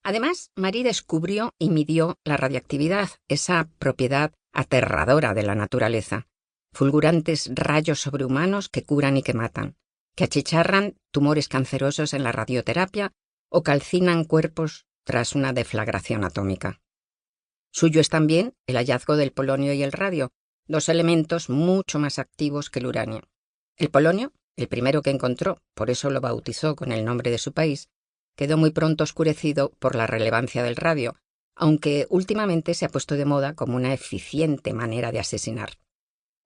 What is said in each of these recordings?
Además, Marie descubrió y midió la radiactividad, esa propiedad aterradora de la naturaleza. Fulgurantes rayos sobrehumanos que curan y que matan, que achicharran tumores cancerosos en la radioterapia o calcinan cuerpos tras una deflagración atómica. Suyo es también el hallazgo del polonio y el radio, dos elementos mucho más activos que el uranio. El polonio, el primero que encontró, por eso lo bautizó con el nombre de su país, quedó muy pronto oscurecido por la relevancia del radio, aunque últimamente se ha puesto de moda como una eficiente manera de asesinar.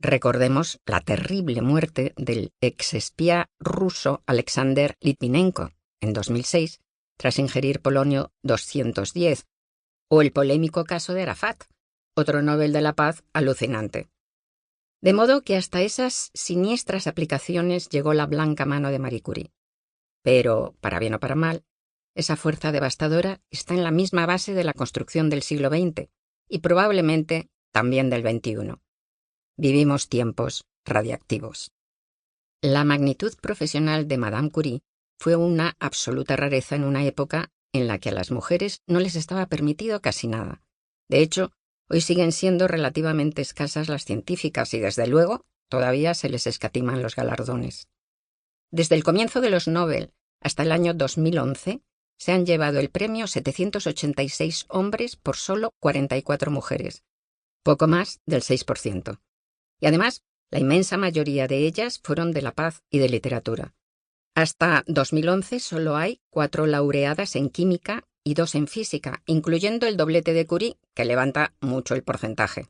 Recordemos la terrible muerte del exespía ruso Alexander Litvinenko en 2006 tras ingerir polonio 210, o el polémico caso de Arafat, otro Nobel de la Paz alucinante. De modo que hasta esas siniestras aplicaciones llegó la blanca mano de Marie Curie. Pero, para bien o para mal, esa fuerza devastadora está en la misma base de la construcción del siglo XX y probablemente también del XXI. Vivimos tiempos radiactivos. La magnitud profesional de Madame Curie fue una absoluta rareza en una época en la que a las mujeres no les estaba permitido casi nada. De hecho, hoy siguen siendo relativamente escasas las científicas y, desde luego, todavía se les escatiman los galardones. Desde el comienzo de los Nobel hasta el año 2011, se han llevado el premio 786 hombres por solo 44 mujeres, poco más del 6%. Y además, la inmensa mayoría de ellas fueron de la paz y de literatura. Hasta 2011 solo hay 4 laureadas en química y 2 en física, incluyendo el doblete de Curie, que levanta mucho el porcentaje.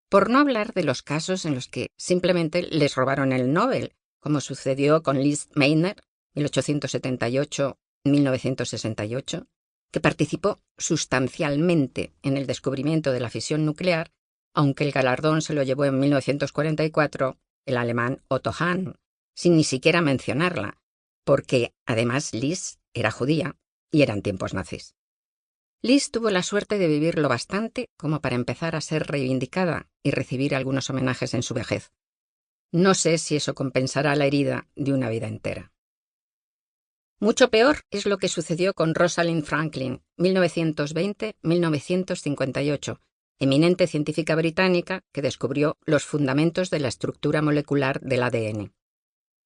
Por no hablar de los casos en los que simplemente les robaron el Nobel, como sucedió con Lise Meitner, 1878-1968, que participó sustancialmente en el descubrimiento de la fisión nuclear, aunque el galardón se lo llevó en 1944 el alemán Otto Hahn, sin ni siquiera mencionarla, porque además Lise era judía y eran tiempos nazis. Lise tuvo la suerte de vivir lo bastante como para empezar a ser reivindicada y recibir algunos homenajes en su vejez. No sé si eso compensará la herida de una vida entera. Mucho peor es lo que sucedió con Rosalind Franklin, 1920-1958, eminente científica británica que descubrió los fundamentos de la estructura molecular del ADN.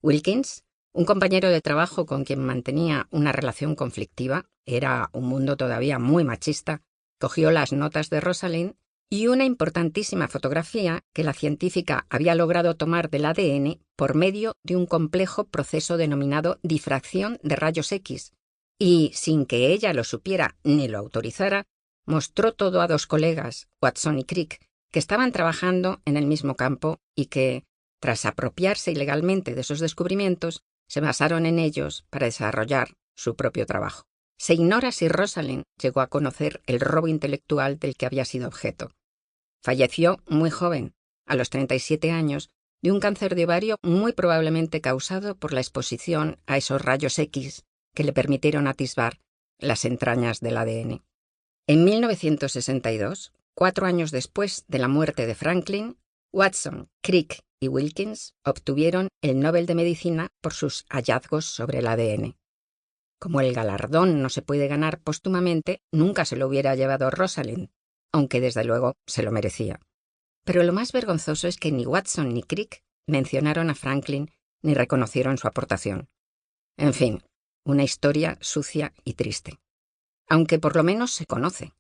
Wilkins, un compañero de trabajo con quien mantenía una relación conflictiva, era un mundo todavía muy machista, cogió las notas de Rosalind y una importantísima fotografía que la científica había logrado tomar del ADN por medio de un complejo proceso denominado difracción de rayos X, y, sin que ella lo supiera ni lo autorizara, mostró todo a 2 colegas, Watson y Crick, que estaban trabajando en el mismo campo y que, tras apropiarse ilegalmente de esos descubrimientos, se basaron en ellos para desarrollar su propio trabajo. Se ignora si Rosalind llegó a conocer el robo intelectual del que había sido objeto. Falleció muy joven, a los 37 años, de un cáncer de ovario muy probablemente causado por la exposición a esos rayos X que le permitieron atisbar las entrañas del ADN. En 1962, 4 años después de la muerte de Franklin, Watson, Crick y Wilkins obtuvieron el Nobel de Medicina por sus hallazgos sobre el ADN. Como el galardón no se puede ganar póstumamente, nunca se lo hubiera llevado Rosalind, aunque desde luego se lo merecía. Pero lo más vergonzoso es que ni Watson ni Crick mencionaron a Franklin ni reconocieron su aportación. En fin, una historia sucia y triste. Aunque por lo menos se conoce.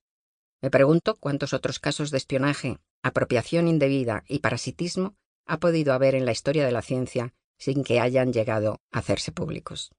Me pregunto cuántos otros casos de espionaje, apropiación indebida y parasitismo ha podido haber en la historia de la ciencia sin que hayan llegado a hacerse públicos.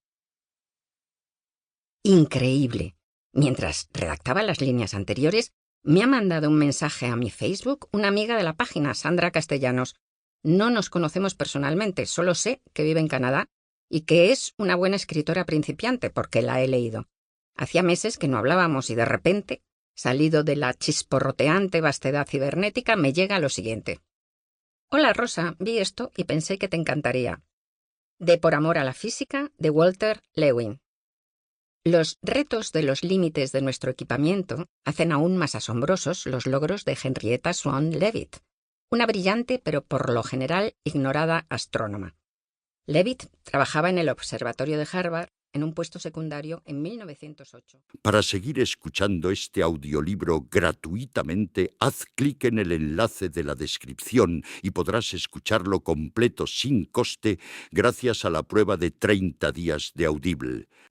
Increíble. Mientras redactaba las líneas anteriores, me ha mandado un mensaje a mi Facebook una amiga de la página, Sandra Castellanos. No nos conocemos personalmente, solo sé que vive en Canadá y que es una buena escritora principiante porque la he leído. Hacía meses que no hablábamos y de repente, salido de la chisporroteante vastedad cibernética, me llega lo siguiente. Hola Rosa, vi esto y pensé que te encantaría. De Por amor a la física, de Walter Lewin. Los retos de los límites de nuestro equipamiento hacen aún más asombrosos los logros de Henrietta Swan Leavitt, una brillante pero por lo general ignorada astrónoma. Leavitt trabajaba en el observatorio de Harvard en un puesto secundario en 1908. Para seguir escuchando este audiolibro gratuitamente, haz clic en el enlace de la descripción y podrás escucharlo completo sin coste gracias a la prueba de 30 días de Audible.